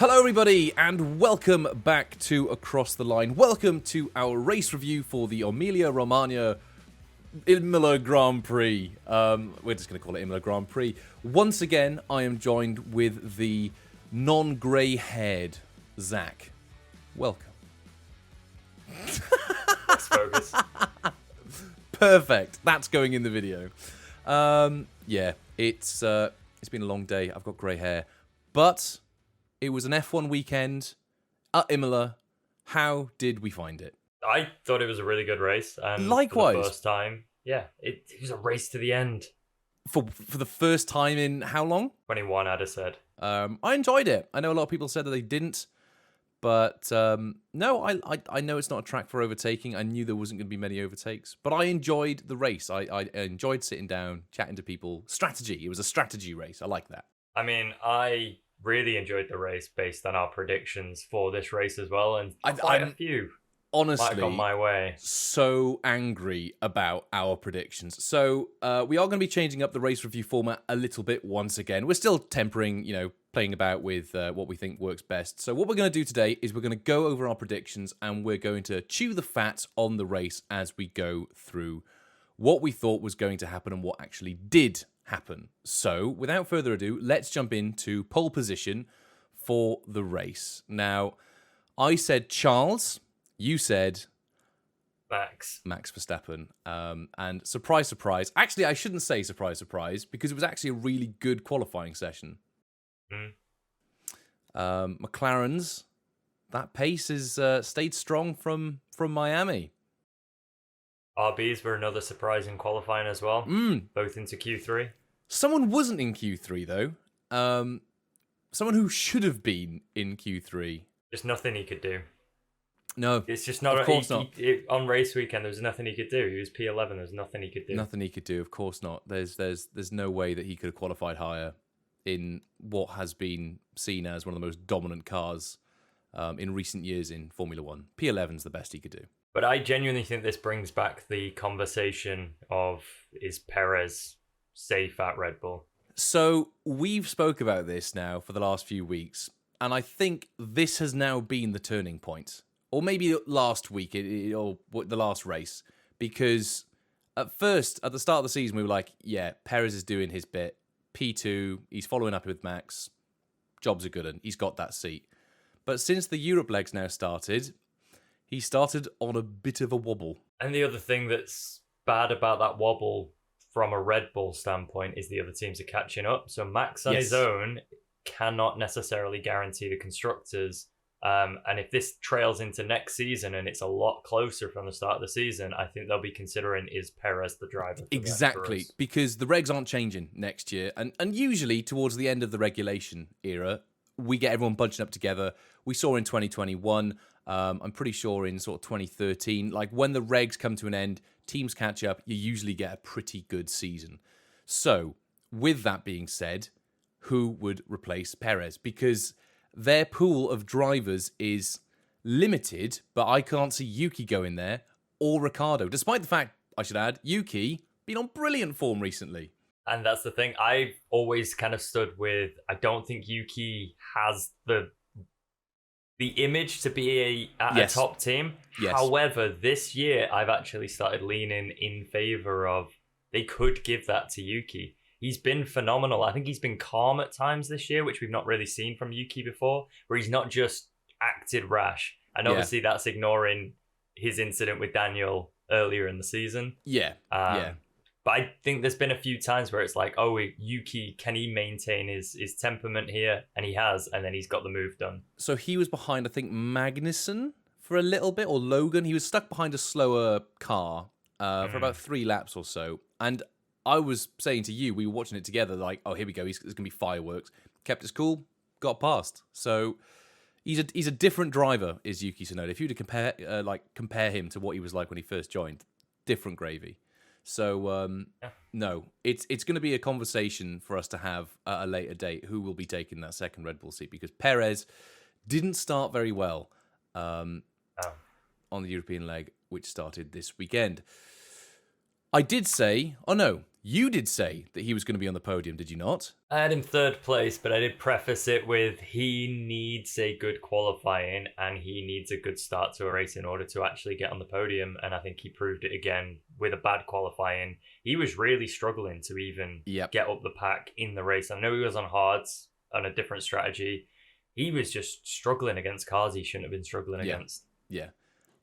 Hello everybody and welcome back to Across the Line. Welcome to our race review for the Emilia-Romagna Imola Grand Prix. We're just going to call it Imola Grand Prix. Once again, I am joined with the non-grey-haired Zach. Welcome. Let's focus. Perfect. That's going in the video. Yeah, it's been a long day. I've got grey hair. But it was an F1 weekend at Imola. How did we find it? I thought it was a really good race. And Likewise. For the first time, yeah, it was a race to the end. For the first time in how long? 21, I'd have said. I enjoyed it. I know a lot of people said that they didn't. But no, I know it's not a track for overtaking. I knew there wasn't going to be many overtakes. But I enjoyed the race. I enjoyed sitting down, chatting to people. Strategy. It was a strategy race. I like that. I mean, I really enjoyed the race based on our predictions for this race as well. And quite a few honestly might have gone my way. So angry about our predictions. So we are going to be changing up the race review format a little bit once again. We're still tempering, playing about with what we think works best. So what we're going to do today is we're going to go over our predictions and we're going to chew the fat on the race as we go through what we thought was going to happen and what actually did happen. So without further ado, let's jump into pole position for the race. Now, I said Charles, you said Max Verstappen. And surprise, surprise. Actually, I shouldn't say surprise, surprise, because it was actually a really good qualifying session. McLaren's, that pace has stayed strong from Miami. RBs were another surprise in qualifying as well, both into Q3. Someone wasn't in Q3, though. Someone who should have been in Q3. Just nothing he could do. No, it's just not. Of course not. On race weekend, there was nothing he could do. He was P11. There was nothing he could do. Nothing he could do. Of course not. There's no way that he could have qualified higher in what has been seen as one of the most dominant cars in recent years in Formula One. P11's the best he could do. But I genuinely think this brings back the conversation of, is Perez safe at Red Bull? So we've spoke about this now for the last few weeks, and I think this has now been the turning point. Or maybe last week, or the last race. Because at first, at the start of the season, we were like, yeah, Perez is doing his bit. P2, he's following up with Max. Job's a good one. He's got that seat. But since the Europe legs now started, he started on a bit of a wobble. And the other thing that's bad about that wobble from a Red Bull standpoint is the other teams are catching up. So Max on his own cannot necessarily guarantee the constructors. And if this trails into next season and it's a lot closer from the start of the season, I think they'll be considering, is Perez the driver? Exactly, because the regs aren't changing next year. And usually towards the end of the regulation era, we get everyone bunching up together. We saw in 2021, I'm pretty sure in sort of 2013, like when the regs come to an end, teams catch up, you usually get a pretty good season. So with that being said, who would replace Perez? Because their pool of drivers is limited, but I can't see Yuki going there or Ricciardo, despite the fact, I should add, Yuki been on brilliant form recently. And that's the thing. I've always kind of stood with, I don't think Yuki has the image to be a top team. Yes. However, this year, I've actually started leaning in favor of, they could give that to Yuki. He's been phenomenal. I think he's been calm at times this year, which we've not really seen from Yuki before, where he's not just acted rash. And obviously that's ignoring his incident with Daniel earlier in the season. But I think there's been a few times where it's like, oh, Yuki, can he maintain his temperament here? And he has, and then he's got the move done. So he was behind, I think, Magnussen for a little bit, or Logan. He was stuck behind a slower car for about 3 laps or so. And I was saying to you, we were watching it together, like, oh, here we go, there's going to be fireworks. Kept his cool, got past. So he's a different driver, is Yuki Tsunoda. If you were to compare him to what he was like when he first joined, different gravy. So, no, it's going to be a conversation for us to have at a later date, who will be taking that second Red Bull seat, because Perez didn't start very well on the European leg, which started this weekend. I did say, You did say that he was going to be on the podium, did you not? I had him third place, but I did preface it with he needs a good qualifying and he needs a good start to a race in order to actually get on the podium. And I think he proved it again with a bad qualifying. He was really struggling to even get up the pack in the race. I know he was on hards on a different strategy. He was just struggling against cars he shouldn't have been struggling against. Yeah.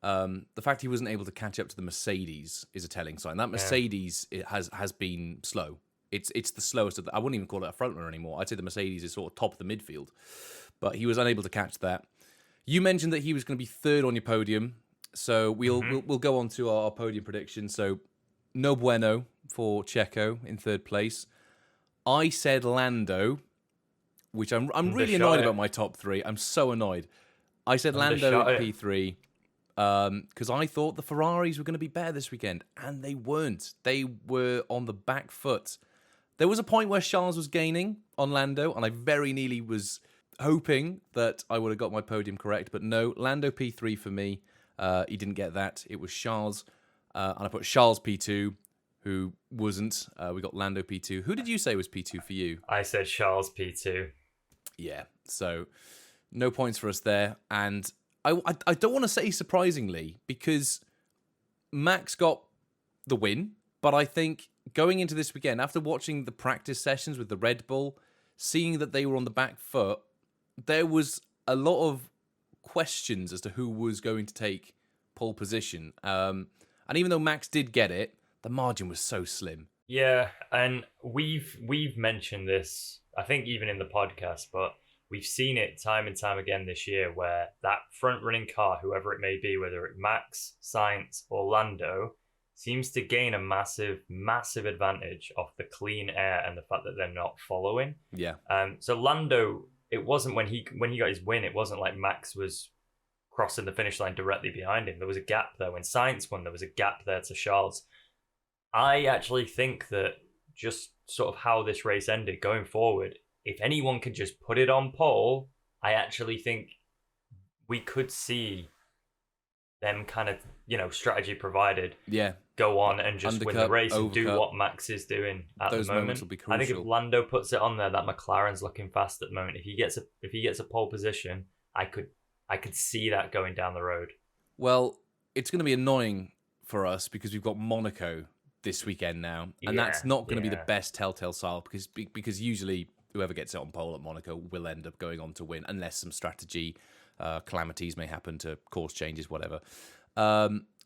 The fact he wasn't able to catch up to the Mercedes is a telling sign. That Mercedes has been slow. It's the slowest of the, I wouldn't even call it a front runner anymore. I'd say the Mercedes is sort of top of the midfield. But he was unable to catch that. You mentioned that he was going to be third on your podium. So we'll go on to our podium prediction. So no bueno for Checo in third place. I said Lando, which I'm really annoyed about my top three. I'm so annoyed. I said Lando at P3. Because I thought the Ferraris were going to be better this weekend, and they weren't. They were on the back foot. There was a point where Charles was gaining on Lando, and I very nearly was hoping that I would have got my podium correct, but no, Lando P3 for me. He didn't get that. It was Charles, and I put Charles P2, who wasn't. We got Lando P2. Who did you say was P2 for you? I said Charles P2. Yeah, so no points for us there, and I don't want to say surprisingly, because Max got the win, but I think going into this weekend, after watching the practice sessions with the Red Bull, seeing that they were on the back foot, there was a lot of questions as to who was going to take pole position. And even though Max did get it, the margin was so slim. Yeah, and we've mentioned this, I think even in the podcast, but we've seen it time and time again this year where that front-running car, whoever it may be, whether it's Max, Sainz, or Lando, seems to gain a massive, massive advantage off the clean air and the fact that they're not following. Yeah. So Lando, it wasn't when he got his win, it wasn't like Max was crossing the finish line directly behind him. There was a gap there. When Sainz won, there was a gap there to Charles. I actually think that just sort of how this race ended going forward, if anyone could just put it on pole, I actually think we could see them kind of, strategy provided, go on and just win the race and do what Max is doing at the moment. Will be crucial. I think if Lando puts it on there, that McLaren's looking fast at the moment. If he gets a pole position, I could see that going down the road. Well, it's going to be annoying for us because we've got Monaco this weekend now, and that's not going to be the best telltale sign because usually whoever gets it on pole at Monaco will end up going on to win, unless some strategy calamities may happen to course changes, whatever.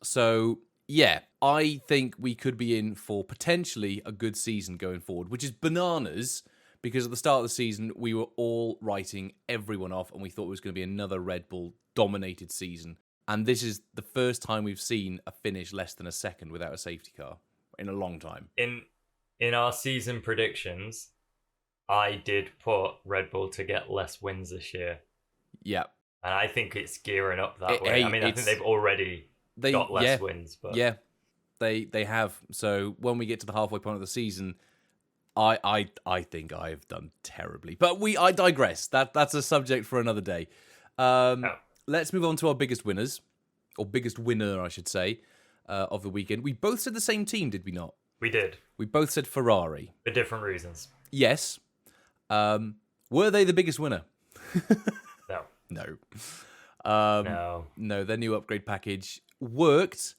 So, yeah, I think we could be in for potentially a good season going forward, which is bananas because at the start of the season, we were all writing everyone off and we thought it was going to be another Red Bull-dominated season. And this is the first time we've seen a finish less than a second without a safety car in a long time. In our season predictions, I did put Red Bull to get less wins this year. Yeah. And I think it's gearing up that way. I think they've already got less wins. But yeah, they have. So when we get to the halfway point of the season, I think I've done terribly. But I digress. That's a subject for another day. Let's move on to our biggest winners, or biggest winner, I should say, of the weekend. We both said the same team, did we not? We did. We both said Ferrari. For different reasons. Yes. Were they the biggest winner? No. No. No, their new upgrade package worked,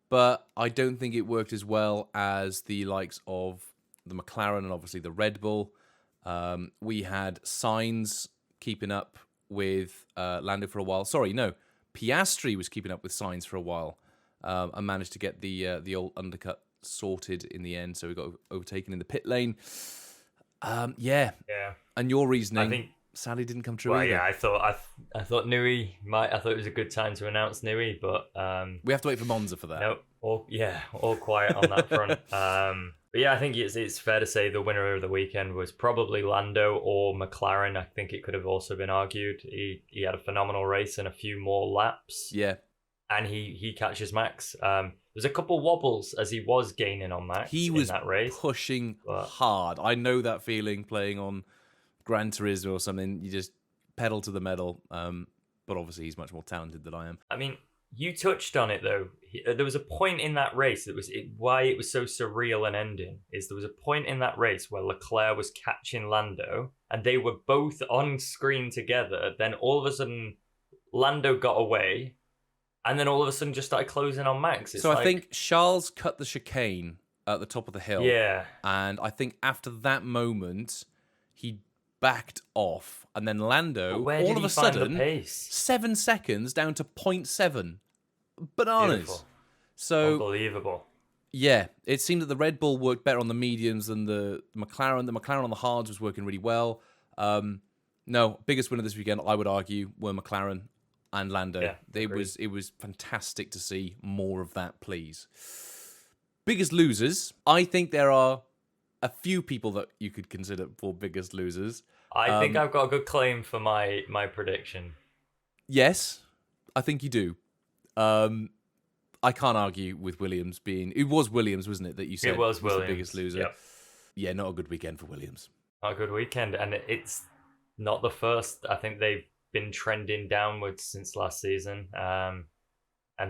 but I don't think it worked as well as the likes of the McLaren and obviously the Red Bull. We had Sainz keeping up with Lando for a while. Sorry, no. Piastri was keeping up with Sainz for a while and managed to get the old undercut sorted in the end, so we got overtaken in the pit lane. Yeah. And your reasoning, I think, sadly didn't come true. Well, either. Yeah, I thought Newey I thought it was a good time to announce Newey, but we have to wait for Monza for that. No, all quiet on that front. But yeah, I think it's fair to say the winner of the weekend was probably Lando or McLaren. I think it could have also been argued. He had a phenomenal race and a few more laps. Yeah. And he catches Max. There's a couple wobbles as he was gaining on Max. He was in that race, pushing hard. I know that feeling playing on Gran Turismo or something. You just pedal to the metal. But obviously he's much more talented than I am. I mean, You touched on it though. There was a point in that race that why it was so surreal an ending. Is there was a point in that race where Leclerc was catching Lando, and they were both on screen together. Then all of a sudden, Lando got away, and then all of a sudden just started closing on Max. It's So like, I think Charles cut the chicane at the top of the hill. yeah, And I think after that moment, he backed off. And then Lando, but where all did of he a find sudden, the pace? 7 seconds down to 0.7. Bananas. Beautiful. So, Unbelievable. yeah, it seemed that the Red Bull worked better on the mediums than the McLaren. The McLaren on the hards was working really well. No, biggest winner this weekend, I would argue, were McLaren and Lando. Yeah, It was fantastic to see more of that, please. Biggest losers, I think there are a few people that you could consider for biggest losers. I think I've got a good claim for my prediction. Yes, I think you do. I can't argue with Williams being... It was Williams, wasn't it, that you said It was the Williams. biggest loser? Yep. Yeah, not a good weekend for Williams. Not a good weekend, and it's not the first. I think they've been trending downwards since last season, and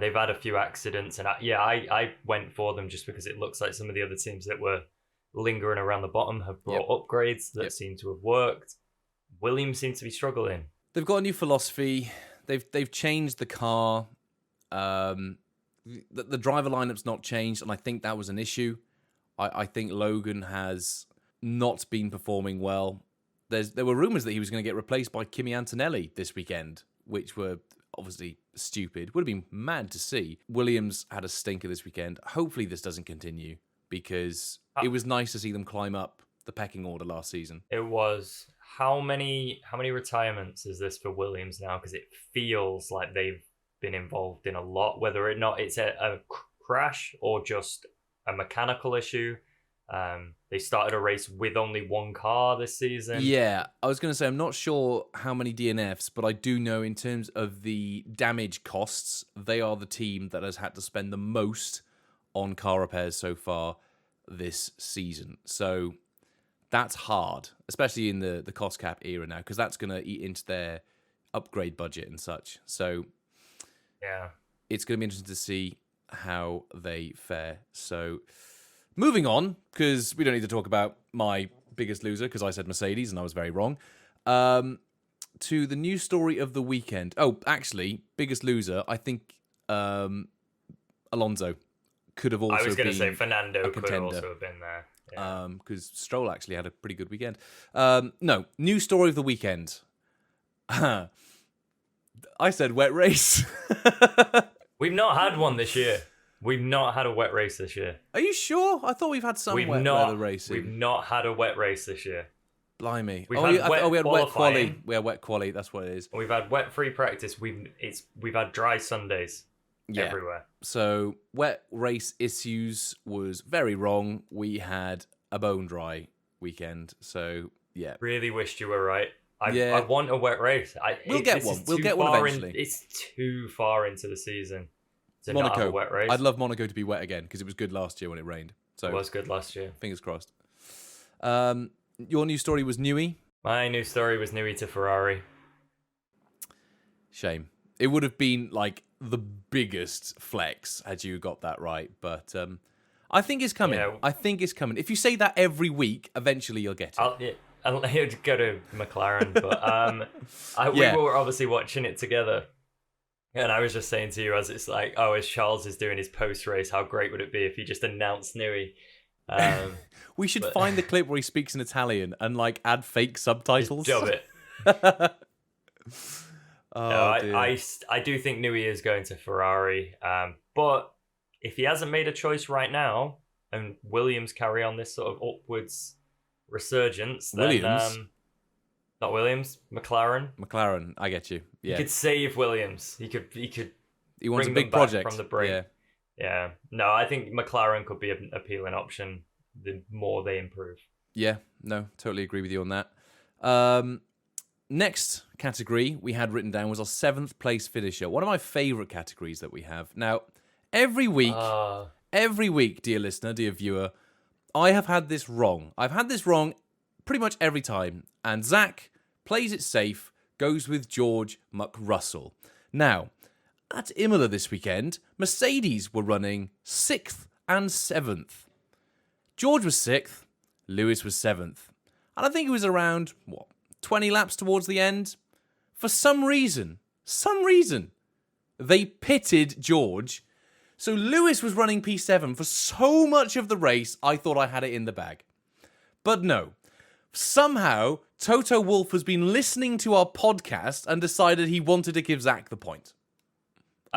they've had a few accidents. And I went for them just because it looks like some of the other teams that were lingering around the bottom have brought upgrades that seem to have worked. Williams seems to be struggling. They've got a new philosophy. They've changed the car. The driver lineup's not changed, and I think that was an issue. I think Logan has not been performing well. There were rumours that he was going to get replaced by Kimi Antonelli this weekend, which were obviously stupid. Would have been mad to see. Williams had a stinker this weekend. Hopefully this doesn't continue, because it was nice to see them climb up the pecking order last season. It was. How many retirements is this for Williams now? Because it feels like they've been involved in a lot, whether or not it's a crash or just a mechanical issue. They started a race with only one car this season. Yeah, I was going to say, I'm not sure how many DNFs, but I do know in terms of the damage costs, they are the team that has had to spend the most on car repairs so far this season. So that's hard, especially in the cost cap era now, because that's going to eat into their upgrade budget and such. So yeah, it's going to be interesting to see how they fare. So moving on, because we don't need to talk about my biggest loser, because I said Mercedes and I was very wrong, to the news story of the weekend. Oh, actually, biggest loser, I think Alonso could have also been. I was going to say Fernando could contender. also have been there. Yeah. Because Stroll actually had a pretty good weekend. No, news story of the weekend. I said wet race. We've not had one this year. We've not had a wet race this year. Are you sure? I thought we've had some wet weather racing. We've not had a wet race this year. Blimey. We had wet quali. qualifying. We had wet quali, that's what it is. We've had wet free practice. We've had dry Sundays everywhere. So wet race issues was very wrong. We had a bone dry weekend. So yeah. Really wished you were right. I want a wet race. We'll get one. We'll get one eventually. It's too far into the season to Monaco. not have a wet race. I'd love Monaco to be wet again, because it was good last year when it rained. So It was good last year. Fingers crossed. Your news story was Newey. My news story was Newey to Ferrari. Shame. It would have been like the biggest flex had you got that right, but I think it's coming. Yeah. I think it's coming. If you say that every week, eventually you'll get it. I'll go to McLaren, but we were obviously watching it together, and I was just saying to you as it's like, as Charles is doing his post race, how great would it be if he just announced Newey? We should find the clip where he speaks in Italian and like add fake subtitles. Dub it. Dear. I do think Newey is going to Ferrari, but if he hasn't made a choice right now, and Williams carry on this sort of upwards resurgence, then not Williams, McLaren, I get you. Yeah, he could save Williams. He could. He wants a bring big them back project from the break. Yeah. No, I think McLaren could be an appealing option the more they improve. Yeah, no, totally agree with you on that. Next category we had written down was our 7th place finisher. One of my favourite categories that we have. Now, every week, dear listener, dear viewer, I have had this wrong. I've had this wrong pretty much every time. And Zach plays it safe, goes with George McRussell. Now, at Imola this weekend, Mercedes were running 6th and 7th. George was 6th, Lewis was 7th. And I think it was around, 20 laps towards the end? For some reason, they pitted George. So Lewis was running P7 for so much of the race, I thought I had it in the bag. But no. Somehow, Toto Wolff has been listening to our podcast and decided he wanted to give Zach the point.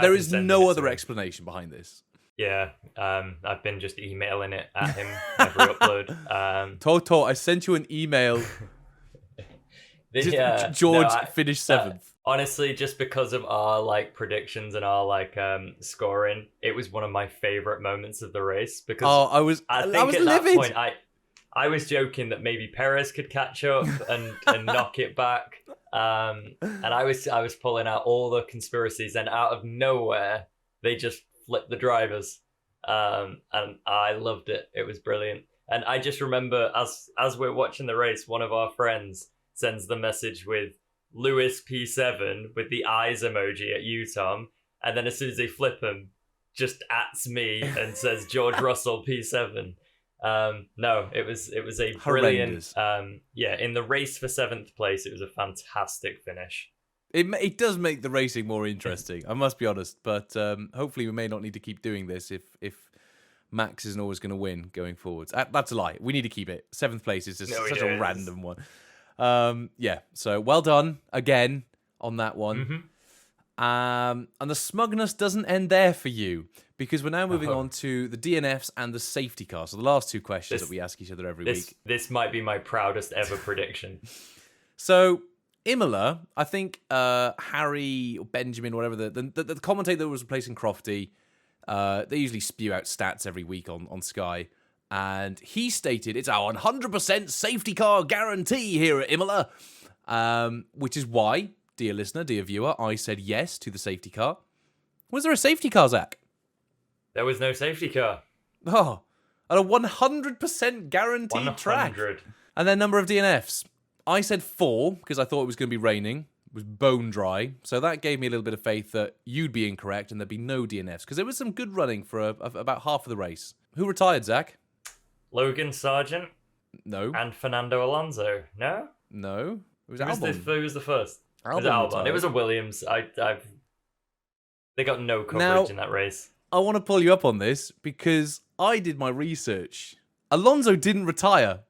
There is no other explanation behind this. Yeah, I've been just emailing it at him every upload. Toto, I sent you an email. George finished 7th. Honestly, just because of our predictions and our scoring, it was one of my favorite moments of the race because I was at livid. That point I was joking that maybe Perez could catch up and knock it back. And I was pulling out all the conspiracies, and out of nowhere they just flipped the drivers. And I loved it. It was brilliant. And I just remember as we're watching the race, one of our friends sends the message with Lewis P7 with the eyes emoji at you, Tom. And then as soon as they flip him, just ats me and says George Russell P7. No, it was a brilliant. In the race for 7th place, it was a fantastic finish. It does make the racing more interesting, I must be honest. But hopefully we may not need to keep doing this if Max isn't always going to win going forwards. That's a lie. We need to keep it. 7th place is just such a random one. So well done again on that one. Mm-hmm. And the smugness doesn't end there for you, because we're now moving on to the DNFs and the safety car. So the last two questions that we ask each other every week. This might be my proudest ever prediction. So Imola, I think Harry or Benjamin, whatever the commentator that was replacing Crofty, they usually spew out stats every week on Sky. And he stated, it's our 100% safety car guarantee here at Imola. Which is why, dear listener, dear viewer, I said yes to the safety car. Was there a safety car, Zach? There was no safety car. Oh, at a 100% guaranteed 100. track. And then number of DNFs. I said 4 because I thought it was going to be raining. It was bone dry. So that gave me a little bit of faith that you'd be incorrect and there'd be no DNFs, because there was some good running for about half of the race. Who retired, Zach? Logan Sargent. No. And Fernando Alonso. No? No. It was Albon. Who was the first? Albon. It was Albon. It was a Williams. They got no coverage in that race. I want to pull you up on this because I did my research. Alonso didn't retire.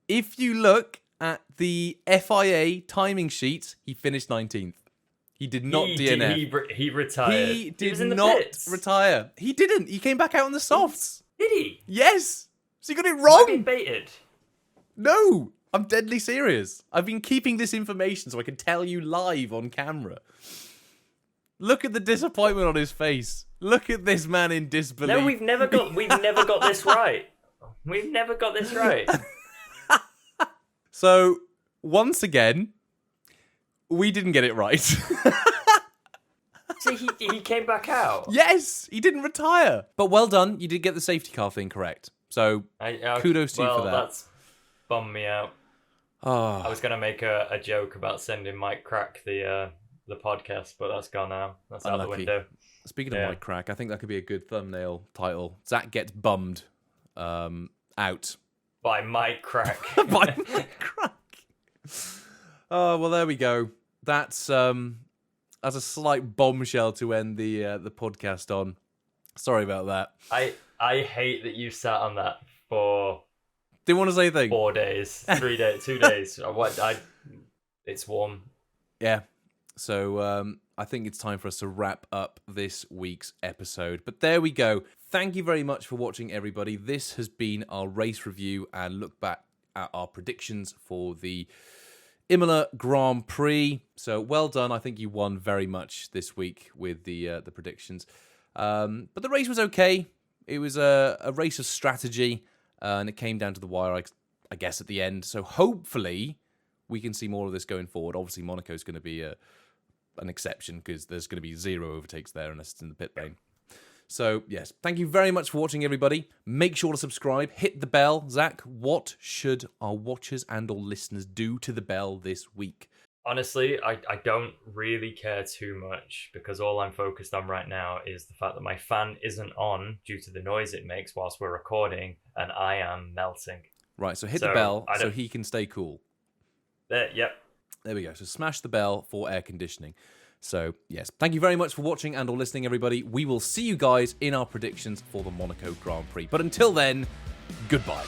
If you look at the FIA timing sheet, he finished 19th. He did not DNF. He retired. He did not retire. He didn't. He came back out on the softs. Did he? Yes. So you got it wrong. Am I being baited? No. I'm deadly serious. I've been keeping this information so I can tell you live on camera. Look at the disappointment on his face. Look at this man in disbelief. No, we've never got this right. We've never got this right. So, once again, we didn't get it right. So he came back out? Yes, he didn't retire. But well done, you did get the safety car thing correct. So, kudos to you for that. That's bummed me out. Oh. I was going to make a joke about sending Mike Crack the podcast, but that's gone now. That's out the window. Speaking of Mike Crack, I think that could be a good thumbnail title. Zach gets bummed out. By Mike Crack. By Mike Crack. Oh, well, there we go. That's as a slight bombshell to end the podcast on. Sorry about that. I hate that you sat on that for... Didn't want to say a thing. 4 days, 3 days, 2 days. It's warm. Yeah. So I think it's time for us to wrap up this week's episode. But there we go. Thank you very much for watching, everybody. This has been our race review and look back at our predictions for the Imola Grand Prix. So well done. I think you won very much this week with the predictions. But the race was okay. It was a race of strategy, and it came down to the wire, I guess, at the end. So hopefully we can see more of this going forward. Obviously, Monaco's going to be an exception because there's going to be 0 overtakes there unless it's in the pit lane. So, yes, thank you very much for watching, everybody. Make sure to subscribe, hit the bell. Zach, what should our watchers and or listeners do to the bell this week? Honestly, I don't really care too much because all I'm focused on right now is the fact that my fan isn't on due to the noise it makes whilst we're recording, and I am melting. Right, so hit the So, bell I so don't- he can stay cool. Yep. There we go. So smash the bell for air conditioning. So, yes, thank you very much for watching and or listening, everybody. We will see you guys in our predictions for the Monaco Grand Prix. But until then, goodbye.